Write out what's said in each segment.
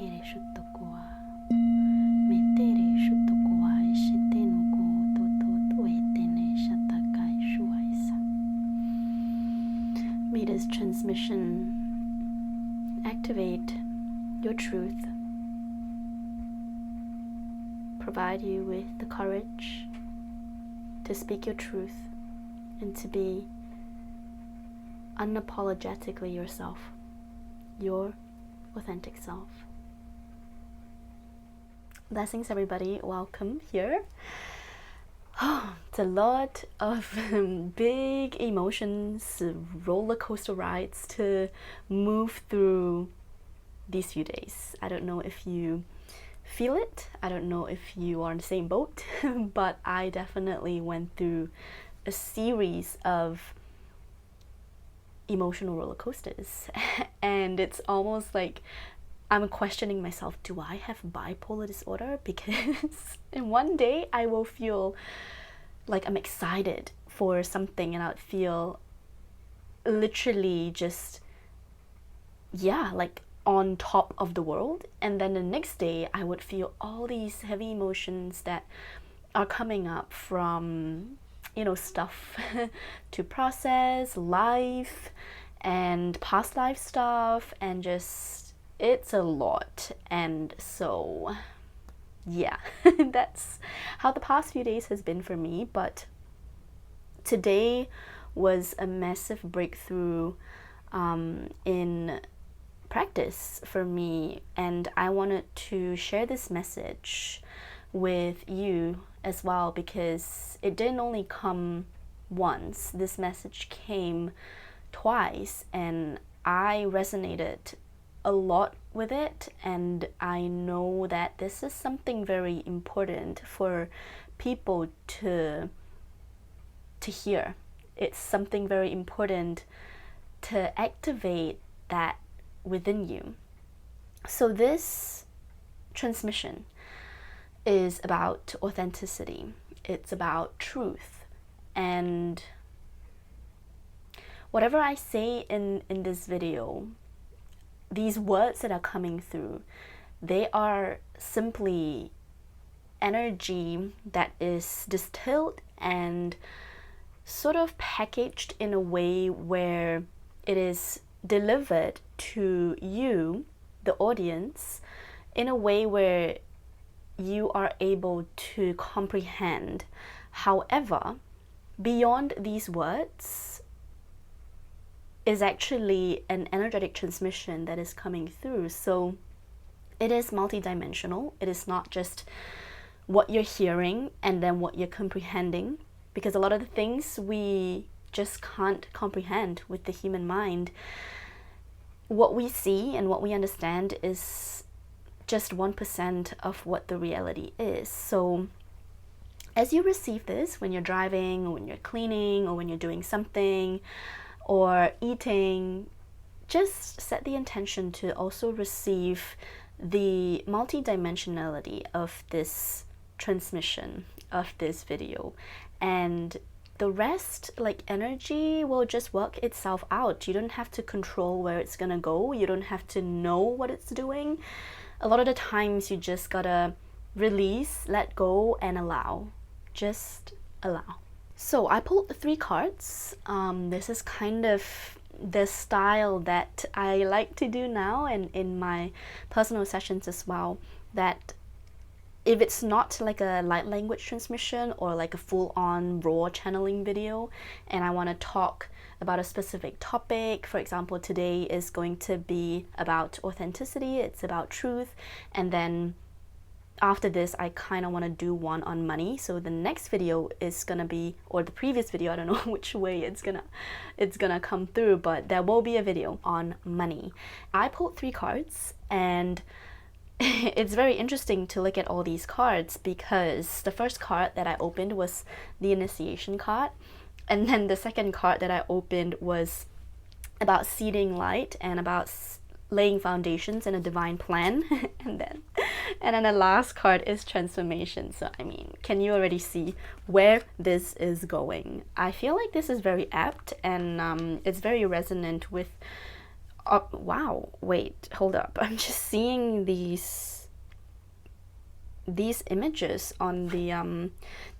metere shutokua. Metere shutokua ishitenoko toto etene shatakai shuaisa. May this transmission activate your truth, provide you with the courage to speak your truth and to be unapologetically yourself, your authentic self. Blessings, everybody. Welcome here. It's a lot of big emotions, roller coaster rides to move through these few days. I don't know if you feel it. I don't know if you are in the same boat, but I definitely went through a series of emotional roller coasters. And it's almost like I'm questioning myself, do I have bipolar disorder? Because in one day I will feel like I'm excited for something and I would feel literally just, yeah, like on top of the world. And then the next day I would feel all these heavy emotions that are coming up from, you know, stuff to process, life and past life stuff, and just, it's a lot. And so yeah, that's how the past few days has been for me. But today was a massive breakthrough in practice for me, and I wanted to share this message with you as well, because it didn't only come once. This message came twice and I resonated a lot with it, and I know that this is something very important for people to hear. It's something very important to activate that within you. So this transmission is about authenticity. It's about truth. And whatever I say in this video, these words that are coming through, they are simply energy that is distilled and sort of packaged in a way where it is delivered to you, the audience, in a way where you are able to comprehend. However, beyond these words is actually an energetic transmission that is coming through. So it is multidimensional. It is not just what you're hearing and then what you're comprehending, because a lot of the things we just can't comprehend with the human mind. What we see and what we understand is just 1% of what the reality is. So as you receive this, when you're driving or when you're cleaning or when you're doing something or eating, just set the intention to also receive the multidimensionality of this transmission, of this video. And the rest, like energy, will just work itself out. You don't have to control where it's gonna go. You don't have to know what it's doing. A lot of the times you just gotta release, let go, and allow. Just allow. So I pulled 3 cards. This is kind of the style that I like to do now, and in my personal sessions as well, that if it's not like a light language transmission or like a full-on raw channeling video and I want to talk about a specific topic, for example, today is going to be about authenticity, it's about truth, and then after this I kind of want to do one on money. So the next video is gonna be, or the previous video, I don't know which way it's gonna come through, but there will be a video on money. I pulled 3 cards, and it's very interesting to look at all these cards, because the first card that I opened was the initiation card, and then the second card that I opened was about seeding light and about laying foundations in a divine plan. and then the last card is transformation. So I mean, can you already see where this is going? I feel like this is very apt, and it's very resonant with wow, wait, hold up. I'm just seeing these images on the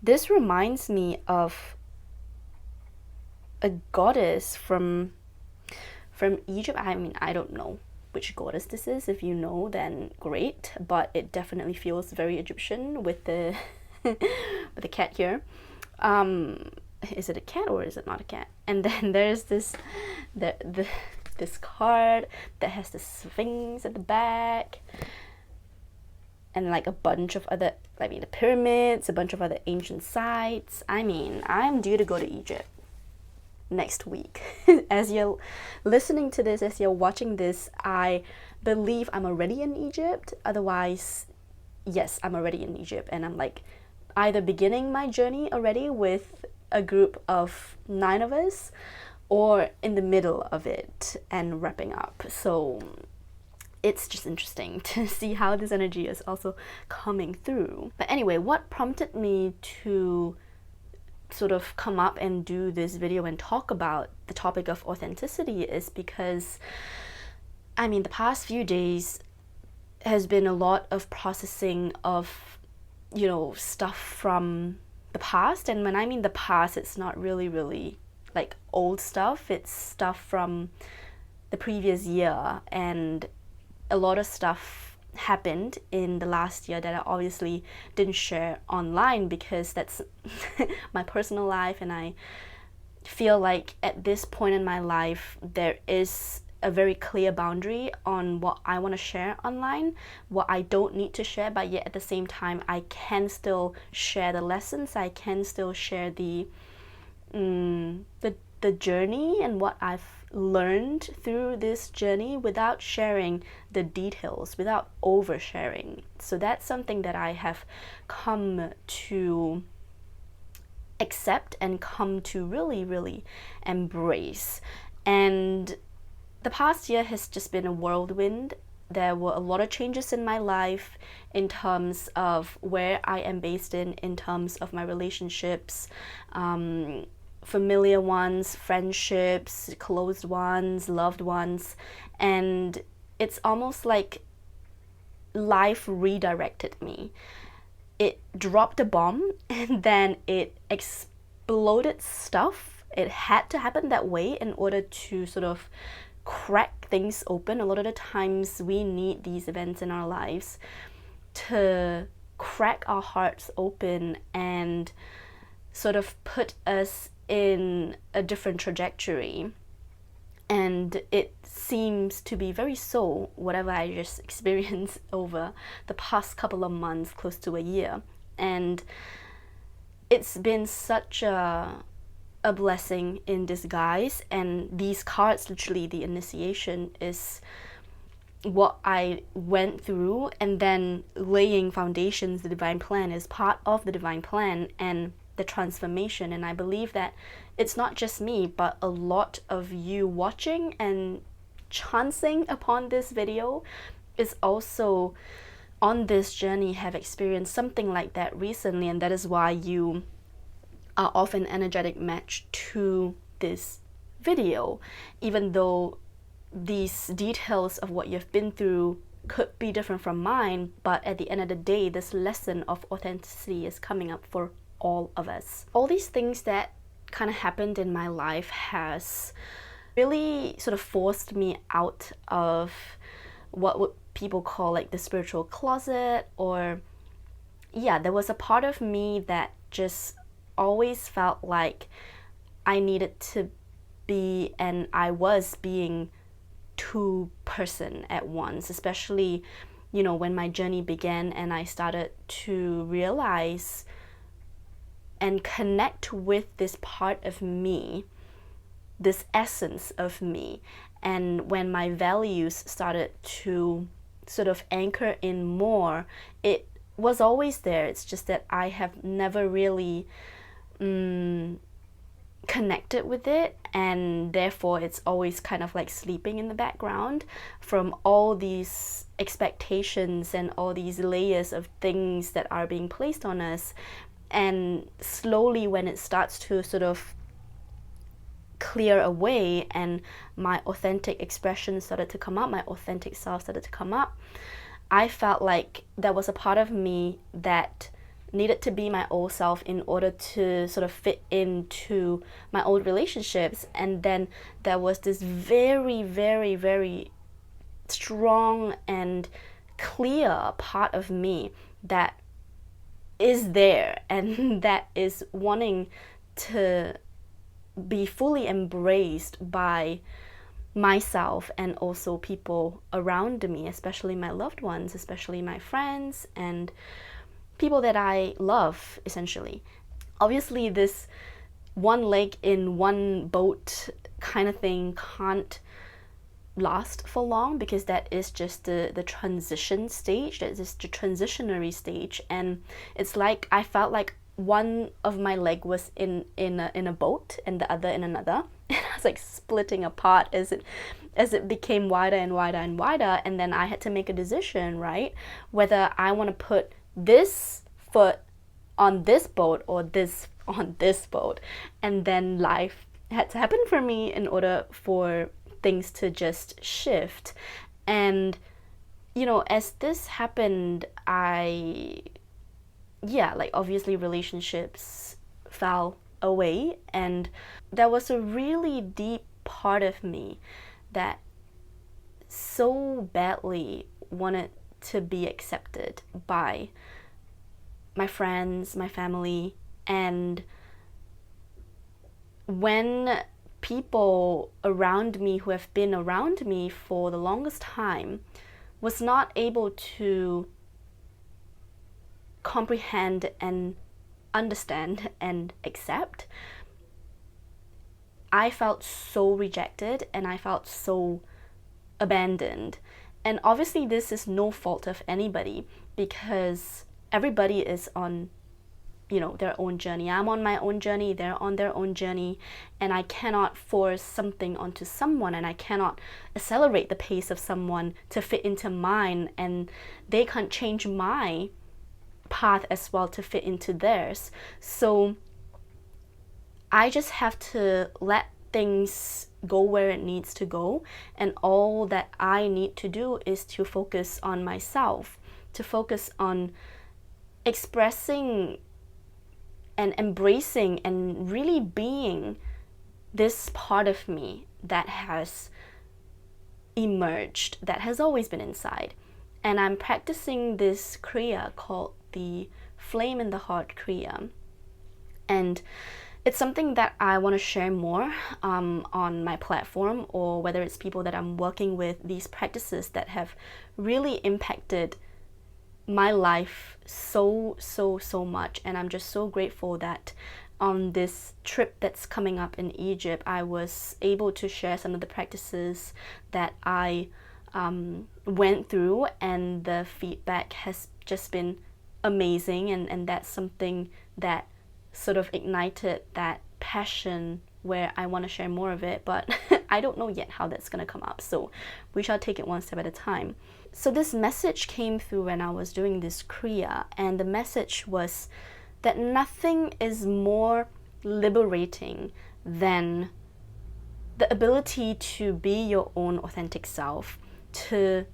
this reminds me of a goddess from Egypt. I mean, I don't know which goddess this is. If you know, then great, but it definitely feels very Egyptian with the with the cat here. Is it a cat or is it not a cat? And then there's this this card that has the Sphinx at the back, and like a bunch of other, I mean, the pyramids, a bunch of other ancient sites. I mean, I'm due to go to Egypt next week. As you're listening to this, as you're watching this, I believe I'm already in Egypt. Otherwise, yes, I'm already in Egypt, and I'm like either beginning my journey already with a group of 9 of us, or in the middle of it and wrapping up. So it's just interesting to see how this energy is also coming through. But anyway, what prompted me to sort of come up and do this video and talk about the topic of authenticity is because, I mean, the past few days has been a lot of processing of, you know, stuff from the past. And when I mean the past, it's not really like old stuff. It's stuff from the previous year, and a lot of stuff happened in the last year that I obviously didn't share online because that's my personal life, and I feel like at this point in my life there is a very clear boundary on what I want to share online, what I don't need to share, but yet at the same time I can still share the lessons, I can still share the journey and what I've learned through this journey without sharing the details, without oversharing. So that's something that I have come to accept and come to really embrace. And the past year has just been a whirlwind. There were a lot of changes in my life in terms of where I am based in terms of my relationships, familiar ones, friendships, closed ones, loved ones, and it's almost like life redirected me. It dropped a bomb and then it exploded stuff. It had to happen that way in order to sort of crack things open. A lot of the times we need these events in our lives to crack our hearts open and sort of put us in a different trajectory. And it seems to be very so, whatever I just experienced over the past couple of months, close to a year. And it's been such a blessing in disguise. And these cards, literally the initiation, is what I went through, and then laying foundations, the divine plan, is part of the divine plan and the transformation. And I believe that it's not just me, but a lot of you watching and chancing upon this video is also on this journey, have experienced something like that recently, and that is why you are often an energetic match to this video, even though these details of what you've been through could be different from mine. But at the end of the day, this lesson of authenticity is coming up for all of us. All these things that kind of happened in my life has really sort of forced me out of what would people call like the spiritual closet, or yeah, there was a part of me that just always felt like I needed to be, and I was being, two person at once, especially, you know, when my journey began and I started to realize and connect with this part of me, this essence of me. And when my values started to sort of anchor in more, it was always there. It's just that I have never really connected with it, and therefore it's always kind of like sleeping in the background from all these expectations and all these layers of things that are being placed on us. And slowly, when it starts to sort of clear away and my authentic expression started to come up, my authentic self started to come up, I felt like there was a part of me that needed to be my old self in order to sort of fit into my old relationships. And then there was this very, very, very strong and clear part of me that is there and that is wanting to be fully embraced by myself and also people around me, especially my loved ones, especially my friends and people that I love, essentially. Obviously, this one leg in one boat kind of thing can't last for long, because that is just the transition stage, that is the transitionary stage. And it's like I felt like one of my leg was in a boat and the other in another, and I was like splitting apart as it became wider and wider and wider. And then I had to make a decision, right, whether I want to put this foot on this boat or this on this boat. And then life had to happen for me in order for things to just shift. And you know, as this happened, obviously relationships fell away, and there was a really deep part of me that so badly wanted to be accepted by my friends, my family. And when people around me who have been around me for the longest time was not able to comprehend and understand and accept, I felt so rejected and I felt so abandoned. And obviously this is no fault of anybody, because everybody is on, you know, their own journey. I'm on my own journey, they're on their own journey, and I cannot force something onto someone, and I cannot accelerate the pace of someone to fit into mine, and they can't change my path as well to fit into theirs. So I just have to let things go where it needs to go, and all that I need to do is to focus on myself, to focus on expressing and embracing and really being this part of me that has emerged, that has always been inside. And I'm practicing this kriya called the Flame in the Heart kriya. And it's something that I want to share more on my platform, or whether it's people that I'm working with, these practices that have really impacted my life so much. And I'm just so grateful that on this trip that's coming up in Egypt, I was able to share some of the practices that I went through, and the feedback has just been amazing. And that's something that sort of ignited that passion where I want to share more of it, but I don't know yet how that's going to come up, so we shall take it one step at a time. So this message came through when I was doing this kriya, and the message was that nothing is more liberating than the ability to be your own authentic self, to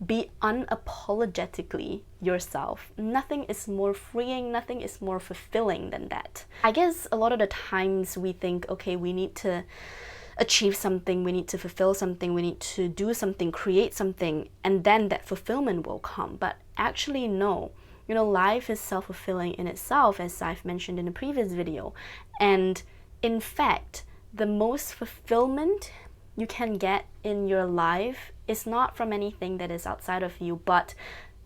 be unapologetically yourself. Nothing is more freeing, nothing is more fulfilling than that. I guess a lot of the times we think, okay, we need to achieve something, we need to fulfill something, we need to do something, create something, and then that fulfillment will come. But actually, no. You know, life is self-fulfilling in itself, as I've mentioned in a previous video. And in fact, the most fulfillment you can get in your life is not from anything that is outside of you, but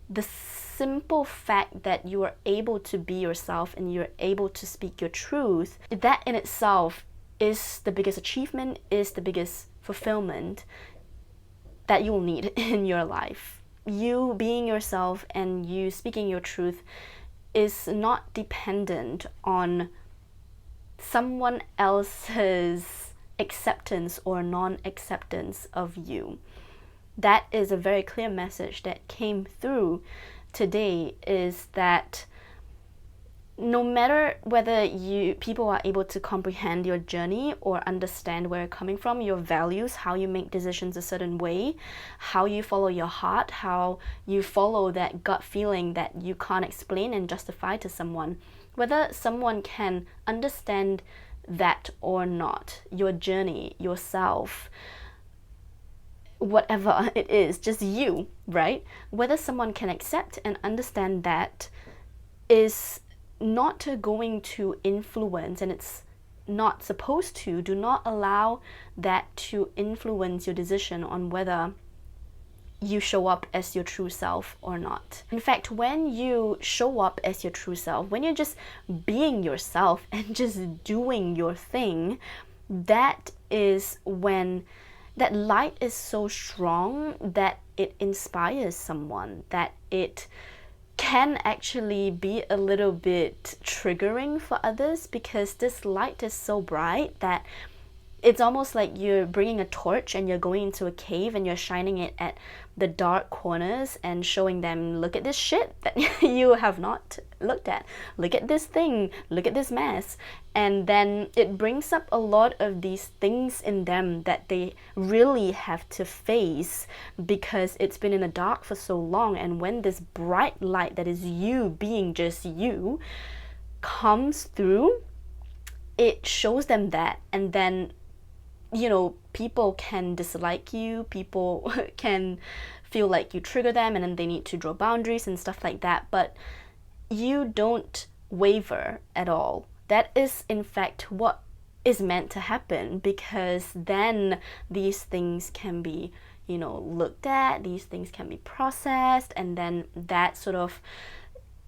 the simple fact that you are able to be yourself and you're able to speak your truth. That in itself is the biggest achievement, is the biggest fulfillment that you will need in your life. You being yourself and you speaking your truth is not dependent on someone else's acceptance or non-acceptance of you. That is a very clear message that came through today, is that no matter whether people are able to comprehend your journey or understand where you're coming from, your values, how you make decisions a certain way, how you follow your heart, how you follow that gut feeling that you can't explain and justify to someone, whether someone can understand that or not, your journey, yourself, whatever it is, just you, right? Whether someone can accept and understand that is not going to influence, and it's not supposed to. Do not allow that to influence your decision on whether you show up as your true self or not. In fact, when you show up as your true self, when you're just being yourself and just doing your thing, that is when that light is so strong that it inspires someone, that it can actually be a little bit triggering for others, because this light is so bright that it's almost like you're bringing a torch and you're going into a cave and you're shining it at the dark corners and showing them, look at this shit that you have not looked at. Look at this thing. Look at this mess. And then it brings up a lot of these things in them that they really have to face because it's been in the dark for so long. And when this bright light that is you being just you comes through, it shows them that. And then, you know, people can dislike you, people can feel like you trigger them, and then they need to draw boundaries and stuff like that. But you don't waver at all. That is, in fact, what is meant to happen, because then these things can be, you know, looked at, these things can be processed, and then that sort of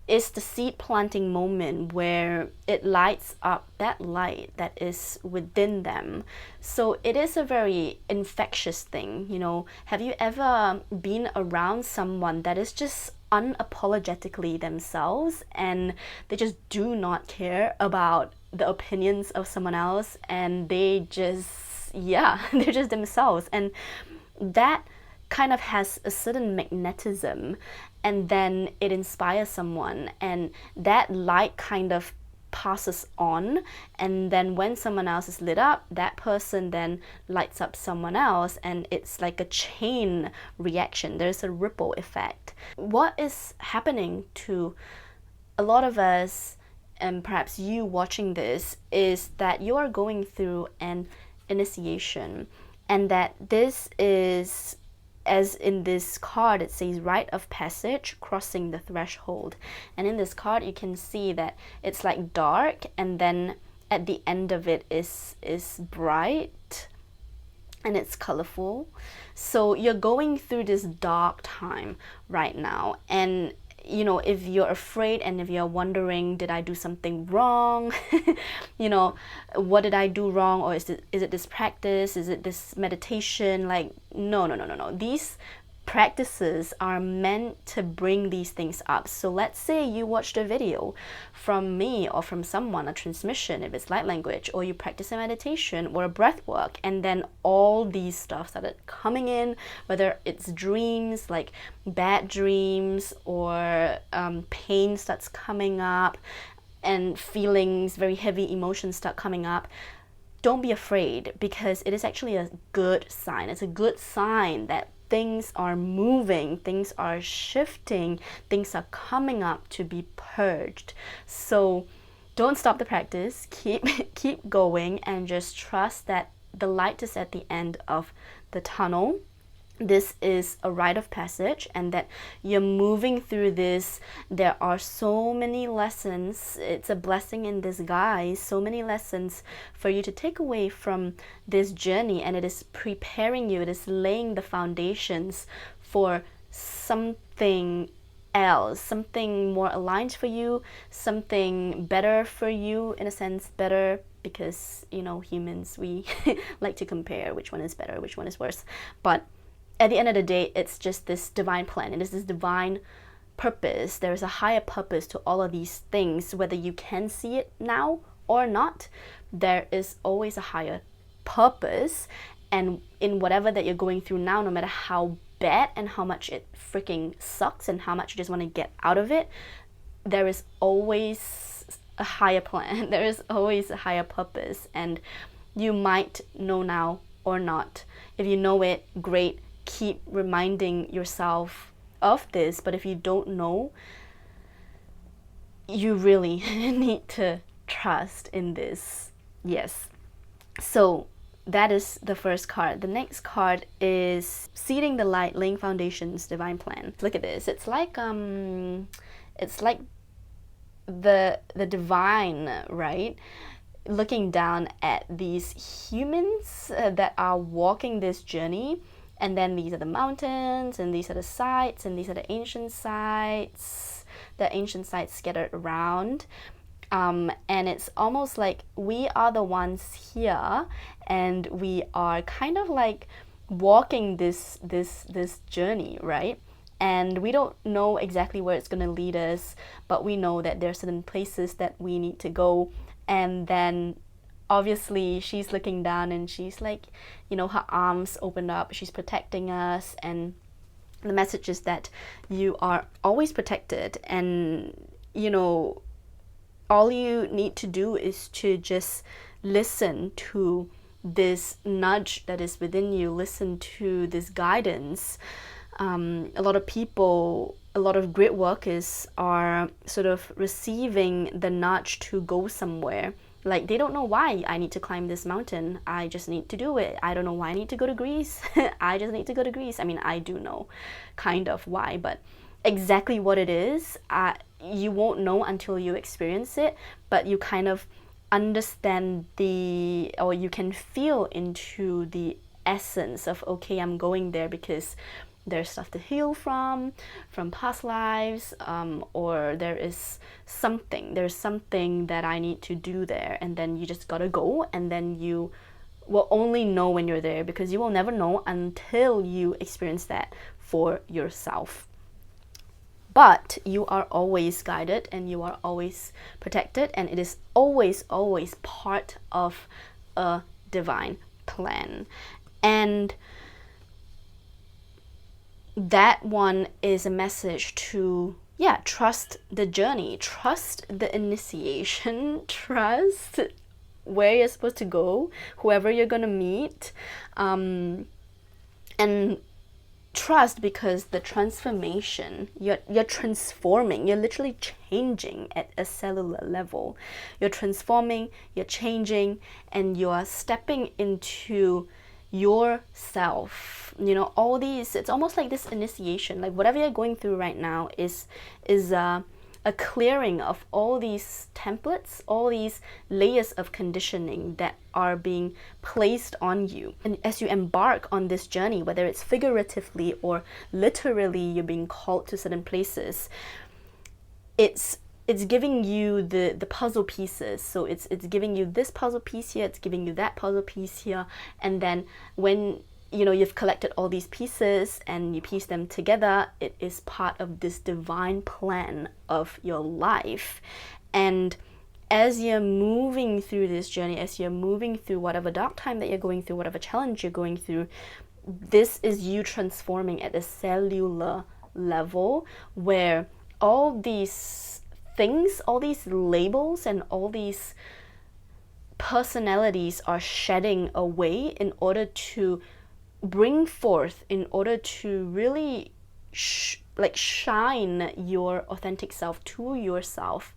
is the seed planting moment where it lights up that light that is within them. So it is a very infectious thing, you know. Have you ever been around someone that is just unapologetically themselves and they just do not care about the opinions of someone else, and they just, yeah, they're just themselves, and that kind of has a certain magnetism, and then it inspires someone, and that light kind of passes on, and then when someone else is lit up, that person then lights up someone else, and it's like a chain reaction. There's a ripple effect. What is happening to a lot of us, and perhaps you watching this, is that you are going through an initiation, and that this is, as in this card it says, rite of passage, crossing the threshold. And in this card you can see that it's like dark, and then at the end of it is bright and it's colorful. So you're going through this dark time right now, and you know, if you're afraid and if you're wondering, did I do something wrong? You know, what did I do wrong? Or is it this practice? Is it this meditation? Like, no. These practices are meant to bring these things up. So let's say you watched a video from me or from someone, a transmission, if it's light language, or you practice a meditation or a breath work, and then all these stuff started coming in, whether it's dreams, like bad dreams, or pain starts coming up, and feelings, very heavy emotions start coming up. Don't be afraid, because it is actually a good sign. It's a good sign that things are moving, things are shifting, things are coming up to be purged. So don't stop the practice, keep going, and just trust that the light is at the end of the tunnel. This is a rite of passage, and that you're moving through this. There are so many lessons. It's a blessing in disguise. So many lessons for you to take away from this journey, and it is preparing you. It is laying the foundations for something else, something more aligned for you, something better for you, in a sense, better, because, you know, humans, we like to compare which one is better, which one is worse. But at the end of the day, it's just this divine plan. It is this divine purpose. There is a higher purpose to all of these things, whether you can see it now or not. There is always a higher purpose, and in whatever that you're going through now, no matter how bad and how much it freaking sucks and how much you just want to get out of it, there is always a higher plan. There is always a higher purpose, and you might know now or not. If you know it, great. Keep reminding yourself of this. But if you don't know, you really need to trust in this. Yes. So that is the first card. The next card is Seeding the Light, Laying Foundations, Divine Plan. Look at this. It's like the divine, right? Looking down at these humans that are walking this journey, and then these are the mountains, and these are the sites, and these are the ancient sites scattered around. And it's almost like we are the ones here, and we are kind of like walking this journey, right? And we don't know exactly where it's going to lead us, but we know that there are certain places that we need to go. And then obviously she's looking down, and she's like, you know, her arms opened up, she's protecting us, and the message is that you are always protected. And you know, all you need to do is to just listen to this nudge that is within you, listen to this guidance. A lot of people, a lot of great workers are sort of receiving the nudge to go somewhere. Like, they don't know why I need to climb this mountain. I just need to do it. I don't know why I need to go to Greece. I just need to go to Greece. I mean, I do know kind of why, but exactly what it is, you won't know until you experience it, but you kind of understand or you can feel into the essence of, okay, I'm going there because there's stuff to heal from past lives, or there's something that I need to do there, and then you just gotta go, and then you will only know when you're there, because you will never know until you experience that for yourself. But you are always guided, and you are always protected, and it is always part of a divine plan. And that one is a message to, trust the journey, trust the initiation, trust where you're supposed to go, whoever you're gonna meet, and trust, because the transformation, you're transforming, you're literally changing at a cellular level. You're transforming, you're changing, and you're stepping into yourself. You know, all these, it's almost like this initiation, like whatever you're going through right now is a clearing of all these templates, all these layers of conditioning that are being placed on you. And as you embark on this journey, whether it's figuratively or literally, you're being called to certain places, it's giving you the puzzle pieces. So it's giving you this puzzle piece here, it's giving you that puzzle piece here, and then when you know you've collected all these pieces and you piece them together, it is part of this divine plan of your life. And as you're moving through this journey, as you're moving through whatever dark time that you're going through, whatever challenge you're going through, this is you transforming at a cellular level, where all these things, all these labels, and all these personalities are shedding away in order to bring forth, in order to really shine your authentic self to yourself.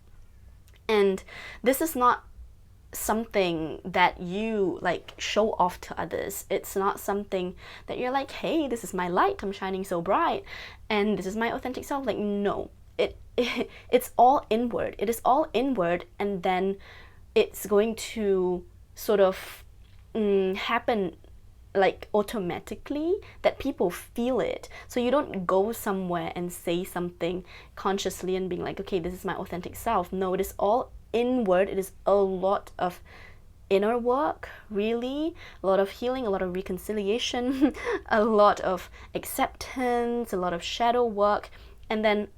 And this is not something that you like show off to others. It's not something that you're like, hey, this is my light, I'm shining so bright, and this is my authentic self. Like, no, it's all inward. It is all inward, and then it's going to sort of happen like automatically, that people feel it. So you don't go somewhere and say something consciously and being like, okay, this is my authentic self. No, it is all inward. It is a lot of inner work, really, a lot of healing, a lot of reconciliation, a lot of acceptance, a lot of shadow work. And then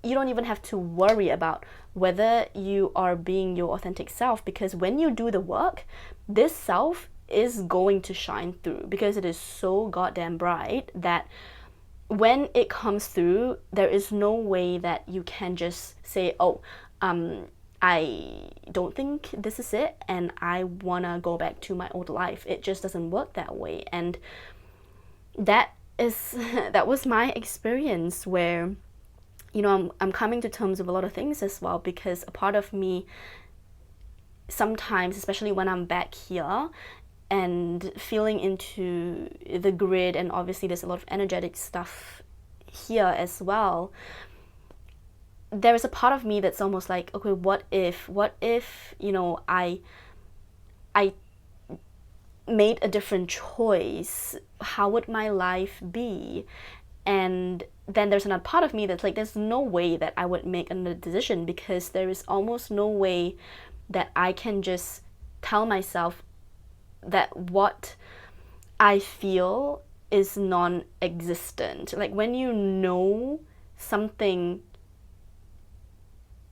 you don't even have to worry about whether you are being your authentic self, because when you do the work, this self is going to shine through, because it is so goddamn bright that when it comes through, there is no way that you can just say, oh, I don't think this is it, and I want to go back to my old life. It just doesn't work that way. And that was my experience, where, you know, I'm coming to terms with a lot of things as well, because a part of me sometimes, especially when I'm back here and feeling into the grid, and obviously there's a lot of energetic stuff here as well, there is a part of me that's almost like, okay, what if, you know, I made a different choice? How would my life be? And then there's another part of me that's like, there's no way that I would make another decision, because there is almost no way that I can just tell myself that what I feel is non-existent. Like, when you know something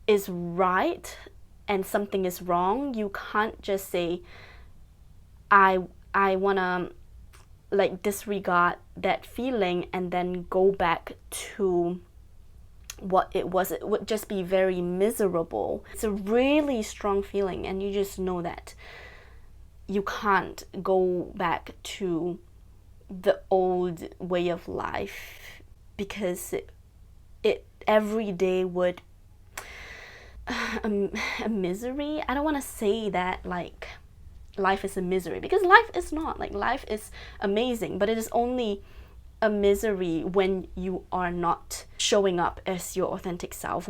is right and something is wrong, you can't just say, I wanna like disregard that feeling and then go back to what it was. It would just be very miserable. It's a really strong feeling, and you just know that you can't go back to the old way of life, because it every day would a misery. I don't want to say that like life is a misery, because life is not. Like, life is amazing, but it is only a misery when you are not showing up as your authentic self,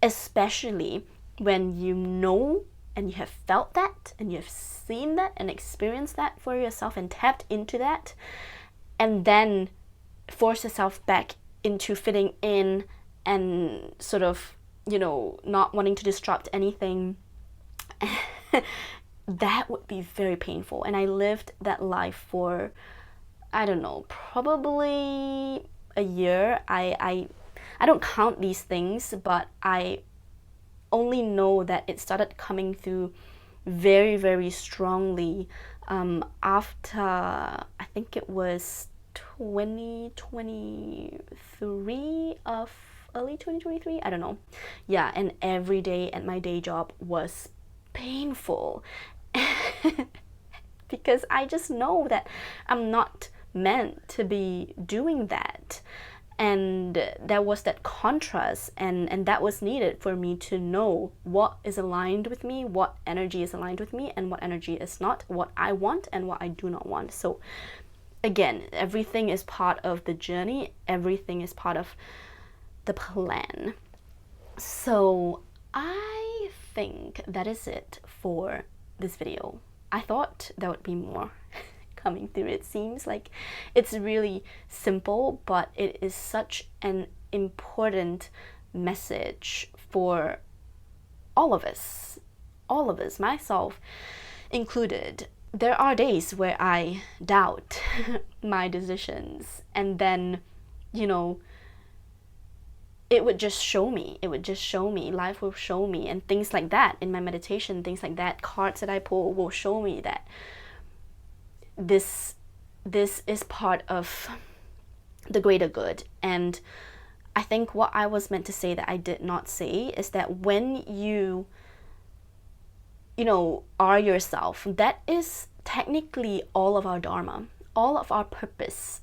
especially when you know and you have felt that and you have seen that and experienced that for yourself and tapped into that, and then force yourself back into fitting in and sort of, you know, not wanting to disrupt anything. That would be very painful. And I lived that life for, I don't know, probably a year. I don't count these things, but I only know that it started coming through very, very strongly after, I think it was 2023 of early 2023, I don't know. Yeah, and every day at my day job was painful because I just know that I'm not meant to be doing that. And there was that contrast, and that was needed for me to know what is aligned with me, what energy is aligned with me, and what energy is not, what I want and what I do not want. So again, everything is part of the journey, everything is part of the plan. So I think that is it for this video. I thought there would be more coming through. It seems like it's really simple, but it is such an important message for all of us, myself included. There are days where I doubt my decisions, and then, you know, it would just show me, life will show me, and things like that in my meditation, things like that, cards that I pull will show me that this is part of the greater good. And I think what I was meant to say that I did not say is that when you know, are yourself, that is technically all of our dharma, all of our purpose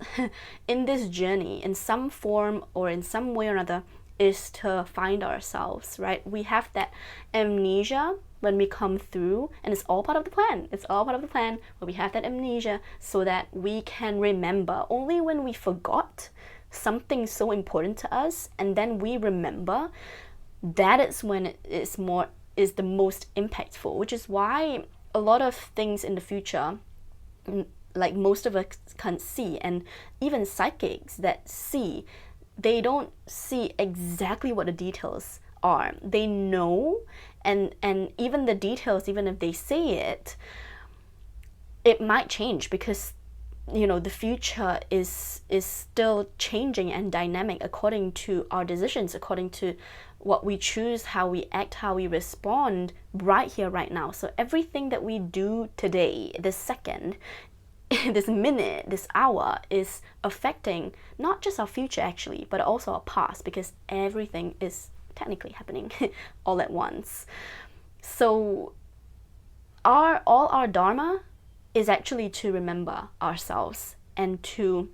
in this journey, in some form or in some way or another, is to find ourselves, right? We have that amnesia when we come through, and it's all part of the plan. It's all part of the plan where we have that amnesia so that we can remember only when we forgot something so important to us, and then we remember. That is when it is the most impactful, which is why a lot of things in the future, like most of us can't see, and even psychics that see, they don't see exactly what the details are. They know, and even the details, even if they say it, it might change, because, you know, the future is still changing and dynamic according to our decisions, according to what we choose, how we act, how we respond right here, right now. So everything that we do today, this second, this minute, this hour, is affecting not just our future actually, but also our past, because everything is technically happening all at once. So all our dharma is actually to remember ourselves and to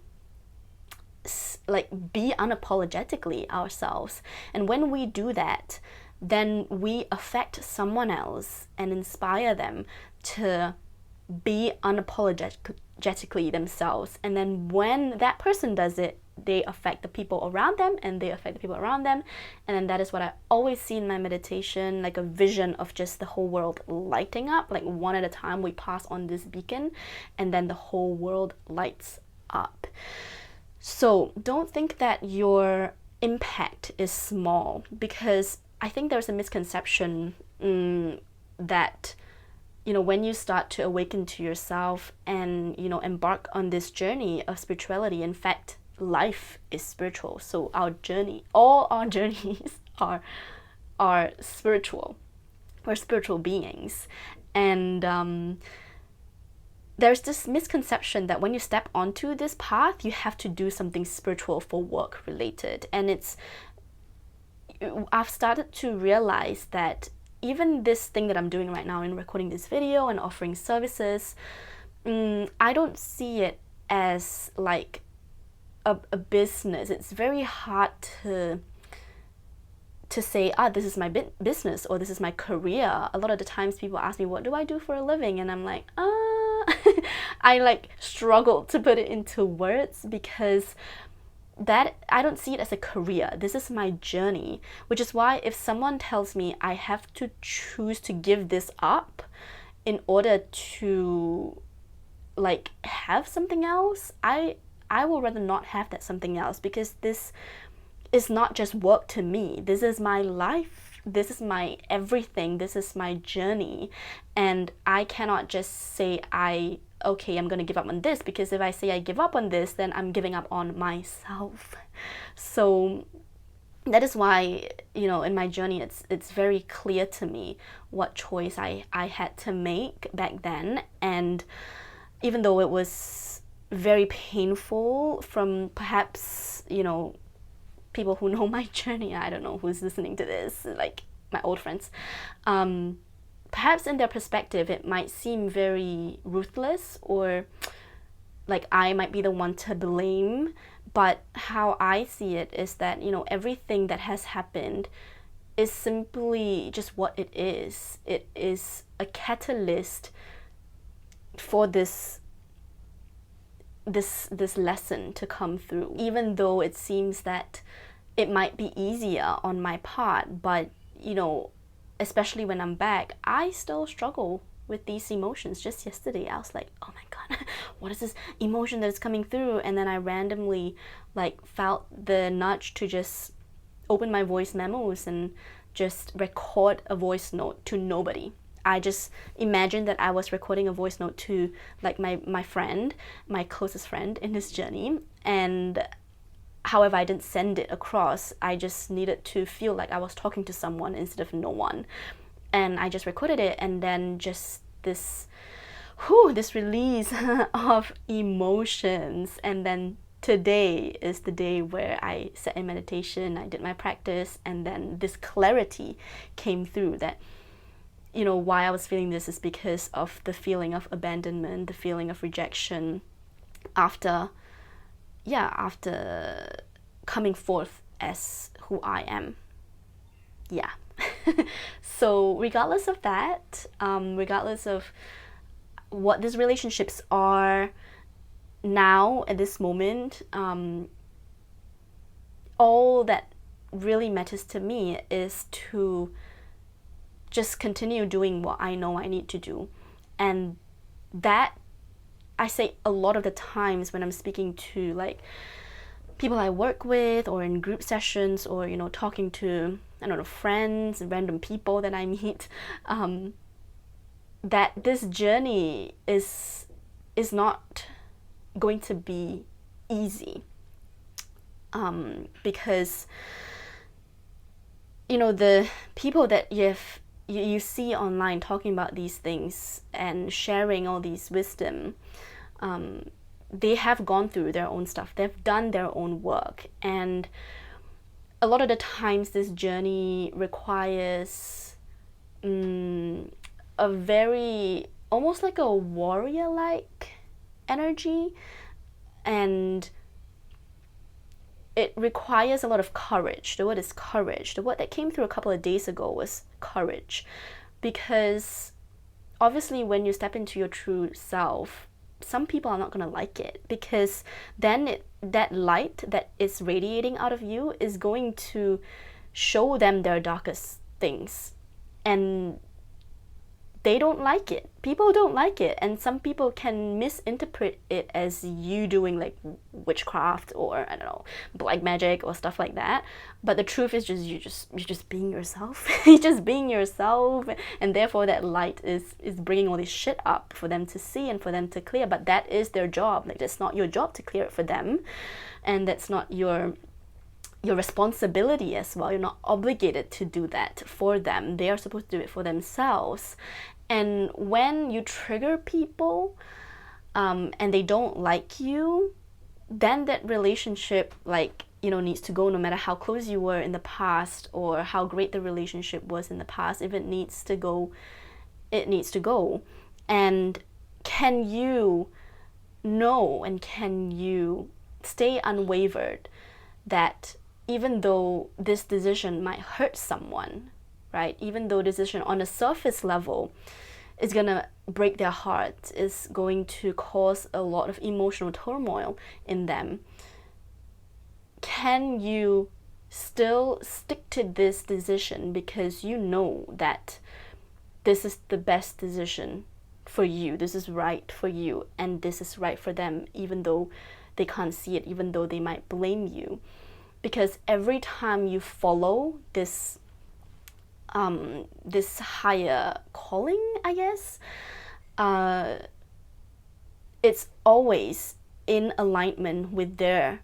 like be unapologetically ourselves. And when we do that, then we affect someone else and inspire them to be unapologetically themselves. And then when that person does it, they affect the people around them, and they affect the people around them. And then that is what I always see in my meditation, like a vision of just the whole world lighting up, like one at a time we pass on this beacon, and then the whole world lights up. So don't think that your impact is small, because I think there's a misconception that, you know, when you start to awaken to yourself and, you know, embark on this journey of spirituality, in fact, life is spiritual. So our journey, all our journeys are spiritual. We're spiritual beings. And there's this misconception that when you step onto this path, you have to do something spiritual for work related. And I've started to realize that even this thing that I'm doing right now in recording this video and offering services, I don't see it as like a business. It's very hard to say, this is my business, or this is my career. A lot of the times people ask me, what do I do for a living? And I'm like, I like struggle to put it into words, because that I don't see it as a career. This is my journey, which is why if someone tells me I have to choose to give this up in order to like have something else, I will rather not have that something else, because this is not just work to me. This is my life. This is my everything. This is my journey. And I cannot just say okay, I'm going to give up on this, because if I say I give up on this, then I'm giving up on myself. So that is why, you know, in my journey, it's very clear to me what choice I had to make back then. And even though it was very painful, from perhaps, you know, people who know my journey, I don't know who's listening to this, like my old friends, perhaps in their perspective it might seem very ruthless, or like I might be the one to blame. But how I see it is that, you know, everything that has happened is simply just what it is. It is a catalyst for this lesson to come through, even though it seems that it might be easier on my part. But, you know, especially when I'm back, I still struggle with these emotions. Just yesterday I was like, oh my god, what is this emotion that is coming through? And then I randomly like felt the nudge to just open my voice memos and just record a voice note to nobody. I just imagined that I was recording a voice note to like my friend, my closest friend in this journey. And however, I didn't send it across. I just needed to feel like I was talking to someone instead of no one. And I just recorded it, and then just this release of emotions. And then today is the day where I sat in meditation, I did my practice, and then this clarity came through that, you know, why I was feeling this is because of the feeling of abandonment, the feeling of rejection after coming forth as who I am. Yeah. So regardless of that, regardless of what these relationships are now at this moment, all that really matters to me is to just continue doing what I know I need to do. And that, I say a lot of the times when I'm speaking to like people I work with, or in group sessions, or, you know, talking to, I don't know, friends, random people that I meet, that this journey is not going to be easy, because, you know, the people that you see online talking about these things and sharing all these wisdom, they have gone through their own stuff. They've done their own work. And a lot of the times this journey requires a very, almost like a warrior-like energy, and it requires a lot of courage. The word is courage. The word that came through a couple of days ago was courage, because obviously when you step into your true self, some people are not going to like it, because then that light that is radiating out of you is going to show them their darkest things, and they don't like it. People don't like it, and some people can misinterpret it as you doing like witchcraft or, I don't know, black magic or stuff like that. But the truth is you're just being yourself. You're just being yourself, and therefore that light is bringing all this shit up for them to see and for them to clear. But that is their job. Like, that's not your job to clear it for them, and that's not your responsibility as well. You're not obligated to do that for them. They are supposed to do it for themselves. And when you trigger people and they don't like you, then that relationship, like, you know, needs to go, no matter how close you were in the past or how great the relationship was in the past. If it needs to go, it needs to go. And can you know, and can you stay unwavered that even though this decision might hurt someone, right? Even though decision on a surface level is gonna break their heart, is going to cause a lot of emotional turmoil in them, can you still stick to this decision because you know that this is the best decision for you, this is right for you, and this is right for them, even though they can't see it, even though they might blame you? Because every time you follow this this higher calling, I guess, it's always in alignment with their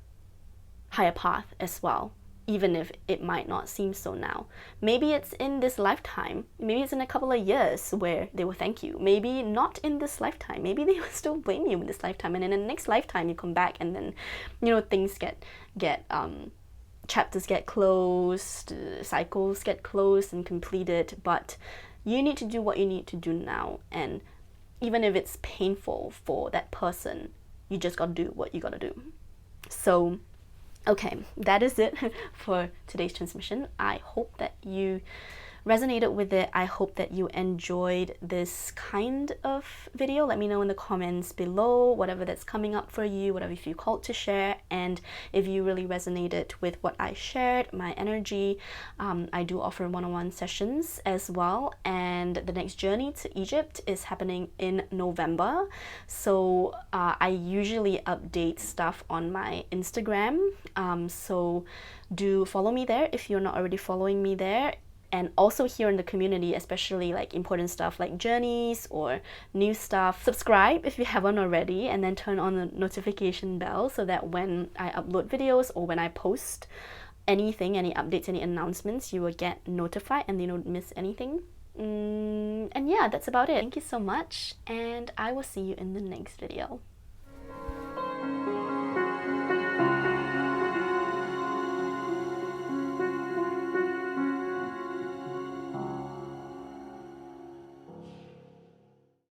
higher path as well, even if it might not seem so now. Maybe it's in this lifetime, maybe it's in a couple of years where they will thank you, maybe not in this lifetime, maybe they will still blame you in this lifetime, and in the next lifetime you come back and then, you know, things get chapters get closed, cycles get closed and completed. But you need to do what you need to do now, and even if it's painful for that person, you just gotta do what you gotta do. So okay, that is it for today's transmission. I hope that you resonated with it. I hope that you enjoyed this kind of video. Let me know in the comments below whatever that's coming up for you, whatever you feel called to share, and if you really resonated with what I shared, my energy. I do offer one-on-one sessions as well, and the next journey to Egypt is happening in November. So I usually update stuff on my Instagram, so do follow me there if you're not already following me there. And also here in the community, especially like important stuff like journeys or new stuff, subscribe if you haven't already, and then turn on the notification bell so that when I upload videos or when I post anything, any updates, any announcements, you will get notified and you don't miss anything. And yeah, that's about it. Thank you so much, and I will see you in the next video.